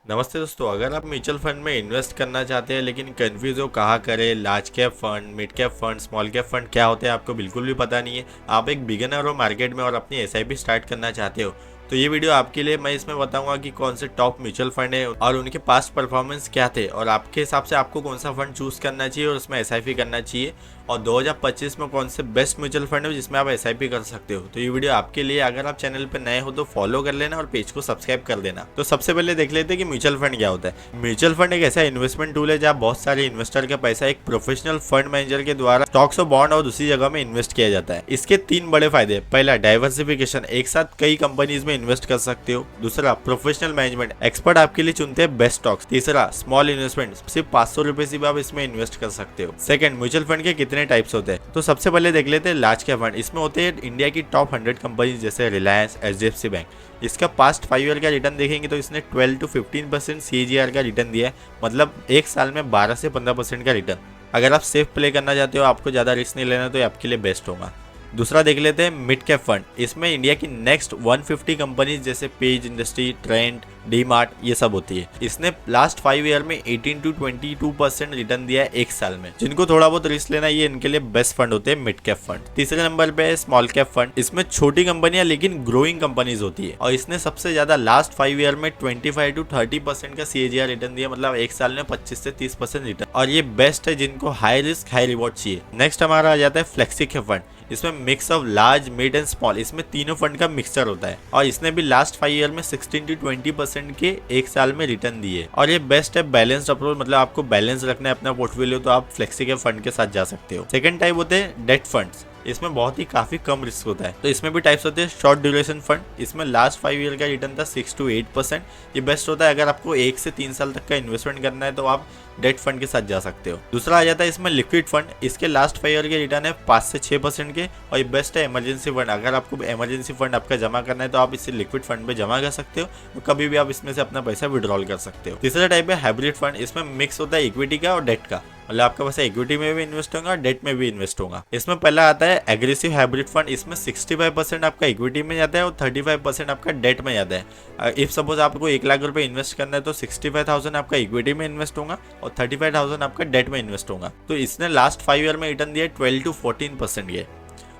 नमस्ते दोस्तों, अगर आप म्यूचुअल फंड में इन्वेस्ट करना चाहते हैं लेकिन कंफ्यूज हो कहाँ करें, large cap fund, mid cap fund, small cap fund क्या होते हैं आपको बिल्कुल भी पता नहीं है, आप एक बिगिनर हो मार्केट में और अपनी एसआईपी स्टार्ट करना चाहते हो, तो ये वीडियो आपके लिए। मैं इसमें बताऊंगा कि कौन से टॉप म्यूचुअल फंड है और उनके पास्ट परफॉर्मेंस क्या थे और आपके हिसाब से आपको कौन सा फंड चूज करना चाहिए और उसमें एसआईपी करना चाहिए, और 2025 में कौन से बेस्ट म्यूचुअल फंड है जिसमें आप एसआईपी कर सकते हो। तो ये वीडियो आपके लिए। अगर आप चैनल पर नए हो तो फॉलो कर लेना और पेज को सब्सक्राइब कर देना। तो सबसे पहले देख लेते हैं कि म्यूचुअल फंड क्या होता है। म्यूचुअल फंड एक ऐसा इन्वेस्टमेंट टूल है जहाँ बहुत सारे इन्वेस्टर का पैसा एक प्रोफेशनल फंड मैनेजर के द्वारा स्टॉक्स और बॉन्ड और दूसरी जगह में इन्वेस्ट किया जाता है। इसके 3 बड़े फायदे। पहला, डाइवर्सिफिकेशन, एक साथ कई कंपनीज में इन्वेस्ट कर सकते हो। दूसरा, प्रोफेशनल मैनेजमेंट, एक्सपर्ट आपके लिए चुनते हैं बेस्ट स्टॉक्स। तीसरा, स्मॉल इन्वेस्टमेंट, सिर्फ 500 रुपए से भी आप इसमें इन्वेस्ट कर सकते हो। सेकंड, म्यूचुअल फंड के कितने टाइप्स होते हैं। तो सबसे पहले देख लेते हैं लार्ज कैप फंड। इसमें होते हैं इंडिया की टॉप 100 कंपनीज जैसे रिलायंस, एचडीएफसी बैंक। इसका पास्ट 5 ईयर का रिटर्न देखेंगे तो इसने 12 to 15% CAGR का रिटर्न दिया है, मतलब एक साल में 12 से 15% का रिटर्न। अगर आप सेफ प्ले करना चाहते हो, आपको ज़्यादा रिस्क नहीं लेना, तो ये आपके लिए बेस्ट होगा। दूसरा देख लेते हैं मिड कैप फंड। इसमें इंडिया की नेक्स्ट 150 कंपनीज जैसे page industry, trend, D mart, ये सब होती है। इसने लास्ट 5 ईयर में 18 to 22% रिटर्न दिया है एक साल में। जिनको थोड़ा बहुत रिस्क लेना, ये इनके लिए बेस्ट फंड होते हैं मिड कैप फंड। तीसरे नंबर पे है स्मॉल कैप फंड। इसमें छोटी कंपनियां लेकिन ग्रोइंग कंपनीज होती है और इसने सबसे ज्यादा लास्ट 5 ईयर में 25 to 30% का CAGR रिटर्न दिया, मतलब एक साल में 25 से 30% रिटर्न, और ये बेस्ट है जिनको हाई रिस्क हाई रिवॉर्ड चाहिए। नेक्स्ट हमारा आ जाता है फ्लेक्सी कैप फंड। इसमें mix of large, mid and small, इसमें तीनों फंड का मिक्सचर होता है और इसने भी लास्ट 5 ईयर में 16 to 20% के एक साल में रिटर्न दिए, और ये बेस्ट है बैलेंस्ड अप्रोच, मतलब आपको बैलेंस रखना है अपना पोर्टफोलियो, तो आप फ्लेक्सी के फंड के साथ जा सकते हो। सेकंड टाइप होते हैं डेट फंड्स। इसमें बहुत ही काफी कम रिस्क होता है, तो इसमें भी टाइप्स होते हैं शॉर्ट ड्यूरेशन फंड। इसमें लास्ट 5 ईयर का रिटर्न था 6 to 8%। ये बेस्ट होता है अगर आपको 1 से 3 साल तक का इन्वेस्टमेंट करना है, तो आप डेट फंड के साथ जा सकते हो। दूसरा आ जाता है इसमें लिक्विड फंड। इसके लास्ट 5 ईयर के रिटर्न है 5 से 6% के, और ये बेस्ट है इमरजेंसी फंड। अगर आपको इमरजेंसी फंड आपका जमा करना है, तो आप इसे लिक्विड फंड में जमा कर सकते हो, तो कभी भी आप इसमें से अपना पैसा विड्रॉल कर सकते हो। तीसरा टाइप है हाइब्रिड फंड। इसमें मिक्स होता है इक्विटी का और डेट का, मतलब आपका पैसा इक्विटी में भी इन्वेस्ट होगा, डेट में भी इन्वेस्ट होगा। इसमें पहला आता है एग्रेसिव हाइब्रिड फंड। इसमें 65% आपका इक्विटी में जाता है और 35% आपका डेट में जाता है। इफ सपोज आपको 1 लाख रुपए इन्वेस्ट करना है, तो 65,000 आपका इक्विटी में इन्वेस्ट होगा और 35,000 आपका डेट में इन्वेस्ट होगा। तो इसने लास्ट 5 ईयर में रिटर्न दिया 12 to 14% के,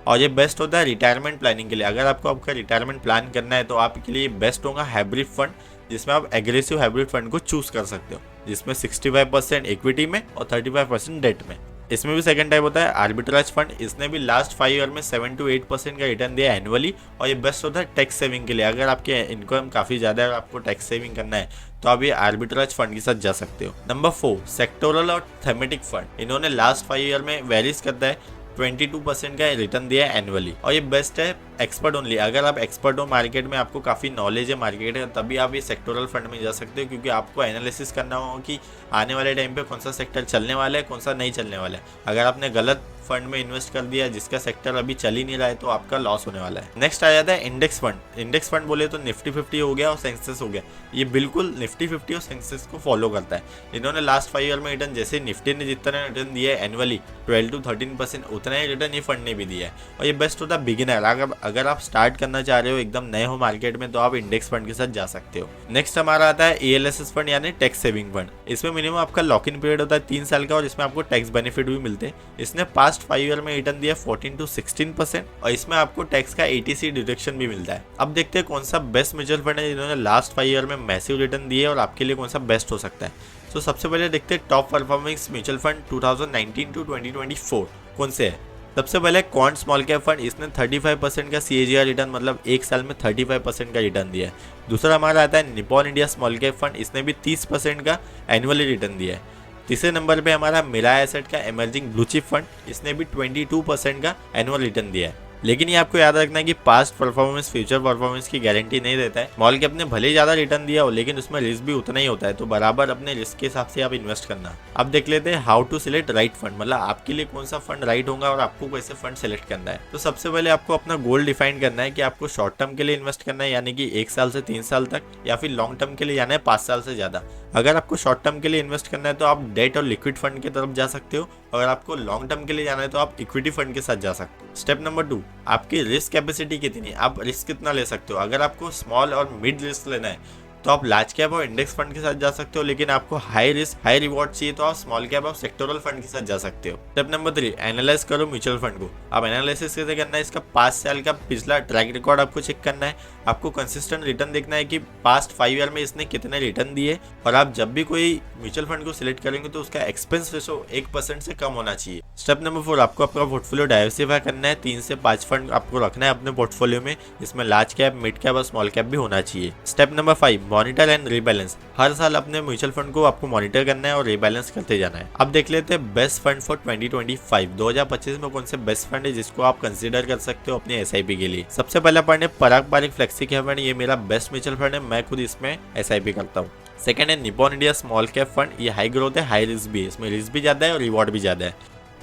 और ये बेस्ट होता है रिटायरमेंट प्लानिंग के लिए। अगर आपको आपका रिटायरमेंट प्लान करना है, तो आपके लिए बेस्ट होगा हाइब्रिड फंड, जिसमें आप एग्रेसिव हाइब्रिड फंड को चूज कर सकते हो, जिसमें 65% इक्विटी में और 35% डेट में। इसमें भी सेकंड टाइप होता है आर्बिट्राज फंड। इसने भी लास्ट 5 ईयर में 7 to 8% का रिटर्न दिया एनुअली, और ये बेस्ट होता है टैक्स सेविंग के लिए। अगर आपके इनकम काफ़ी ज़्यादा है और आपको टैक्स सेविंग करना है, तो आप ये आर्बिट्राज फंड के साथ जा सकते हो। नंबर 4, सेक्टोरल और थेमेटिक फंड। इन्होंने लास्ट 5 ईयर में वेरीज करता है 22% का रिटर्न दिया है एनुअली, और ये बेस्ट है एक्सपर्ट ओनली। अगर आप एक्सपर्ट हो मार्केट में, आपको काफ़ी नॉलेज है मार्केट में, तभी आप ये सेक्टोरल फंड में जा सकते हो, क्योंकि आपको एनालिसिस करना हो कि आने वाले टाइम पे कौन सा सेक्टर चलने वाला है, कौन सा नहीं चलने वाला है। अगर आपने गलत फंड में इन्वेस्ट कर दिया जिसका सेक्टर अभी चल ही नहीं रहा है, तो आपका लॉस होने वाला है। नेक्स्ट आ जाता है इंडेक्स फंड। इंडेक्स फंड बोले तो निफ्टी 50 हो गया और सेंसेक्स हो गया। ये बिल्कुल निफ्टी 50 और सेंसेक्स को फॉलो करता है। इन्होंने लास्ट 5 ईयर में रिटर्न, जैसे निफ्टी ने जितना रिटर्न दिया है एनुअली 12 to 13%, उतना ही रिटर्न ये फंड ने भी दिया है, और ये बेस्ट होता है बिगिनर। अगर आप स्टार्ट करना चाह रहे हो, एकदम नए हो मार्केट में, तो आप इंडेक्स फंड के साथ जा सकते हो। नेक्स्ट हमारा आता है ALSS फंड, यानी टैक्स सेविंग फंड। इसमें मिनिमम आपका लॉक इन पीरियड होता है 3 साल का, और इसमें आपको टैक्स बेनिफिट भी मिलते हैं। इसने पास्ट 5 ईयर में रिटर्न दिया 14 to 16%, और इसमें आपको टैक्स का ATC डिडक्शन भी मिलता है। अब देखते हैं कौन सा बेस्ट म्यूचुअल फंड है जिन्होंने लास्ट 5 ईयर में मैसिव रिटर्न दिए, और आपके लिए कौन सा बेस्ट हो सकता है। तो सबसे पहले देखते हैं top performing mutual fund 2019 to 2024 कौन से है। सबसे पहले क्वांट स्मॉल कैप फंड। इसने 35% का CAGR रिटर्न, मतलब एक साल में 35% का रिटर्न दिया है। दूसरा हमारा आता है Nippon India small cap fund. इसने भी 30% का एनुअली रिटर्न दिया है। तीसरे नंबर पे हमारा मिराय एसेट का इमर्जिंग ब्लू चिप फंड। इसने भी 22% का एनुअल रिटर्न दिया है। लेकिन ये आपको याद रखना है कि पास्ट परफॉर्मेंस फ्यूचर परफॉर्मेंस की गारंटी नहीं देता है। स्मॉल कैप ने भले ही ज्यादा रिटर्न दिया हो, लेकिन उसमें रिस्क भी उतना ही होता है, तो बराबर अपने रिस्क के हिसाब से आप इन्वेस्ट करना। अब देख लेते हैं how to select right fund, मतलब आपके लिए कौन सा फंड राइट होगा और आपको कैसे फंड सेलेक्ट करना है। तो सबसे पहले आपको अपना गोल डिफाइन करना है कि आपको शॉर्ट टर्म के लिए इन्वेस्ट करना है, यानी कि 1 साल से 3 साल तक, या फिर लॉन्ग टर्म के लिए जाना है 5 साल से ज्यादा। अगर आपको शॉर्ट टर्म के लिए इन्वेस्ट करना है, तो आप डेट और लिक्विड फंड की तरफ जा सकते हो। अगर आपको लॉन्ग टर्म के लिए जाना है, तो आप इक्विटी फंड के साथ जा सकते हो। स्टेप नंबर 2, आपकी रिस्क कैपेसिटी कितनी है, आप रिस्क कितना ले सकते हो। अगर आपको स्मॉल और मिड रिस्क लेना है, तो आप लार्ज कैप और इंडेक्स फंड के साथ जा सकते हो, लेकिन आपको हाई रिस्क हाई रिवॉर्ड चाहिए तो आप स्मॉल कैप और सेक्टोरल फंड के साथ जा सकते हो। स्टेप नंबर 3, एनालाइज करो म्यूचुअल फंड को। अब एनालिसिस कैसे करना है, इसका 5 साल का पिछला ट्रैक रिकॉर्ड आपको चेक करना है। आपको कंसिस्टेंट रिटर्न देखना है कि पास्ट 5 ईयर में इसने कितने रिटर्न दिए, और आप जब भी कोई म्यूचुअल फंड को सिलेक्ट करेंगे तो उसका एक्सपेंस रेशो 1% से कम होना चाहिए। स्टेप नंबर 4, आपको अपना पोर्टफोलियो डाइवर्सिफाई करना है। 3 से 5 फंड आपको रखना है अपने पोर्टफोलियो में, इसमें लार्ज कैप, मिड कैप और स्मॉल कैप भी होना चाहिए। Step number 5, monitor and rebalance. हर साल अपने म्यूचुअल फंड को आपको मॉनिटर करना है और रीबैलेंस करते जाना है। अब देख लेते हैं बेस्ट फंड फॉर 2025 में कौन से बेस्ट फंड है जिसको आप कंसीडर कर सकते हो अपने SIP के लिए। सबसे पहला फंड है पराग पारिक फ्लेक्सी कैप फंड। ये मेरा बेस्ट म्यूचुअल फंड है, मैं खुद इसमें SIP करता हूँ। सेकंड है Nippon India small cap fund. ये हाई ग्रोथ है, हाई रिस्क भी है, इसमें रिस्क भी ज्यादा है और रिवॉर्ड भी ज्यादा है।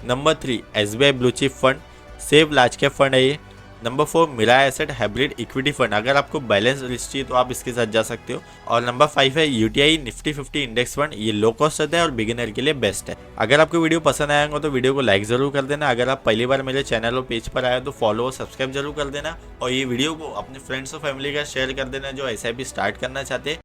Number 3, SBI blue chip fund, save large cap fund है ये। Number 4, Mirae asset hybrid equity fund. अगर आपको बैलेंस रिस्क चाहिए तो आप इसके साथ जा सकते हो। और नंबर 5 है UTI निफ्टी 50 इंडेक्स फंड। ये लो कॉस्ट रहता है और बिगिनर के लिए बेस्ट है। अगर आपको वीडियो पसंद आया हो तो वीडियो को लाइक जरूर कर देना। अगर आप पहली बार मेरे चैनल और पेज पर आए तो फॉलो और सब्सक्राइब जरूर कर देना, और ये वीडियो को अपने फ्रेंड्स और फैमिली का शेयर कर देना जो SIP स्टार्ट करना चाहते हैं।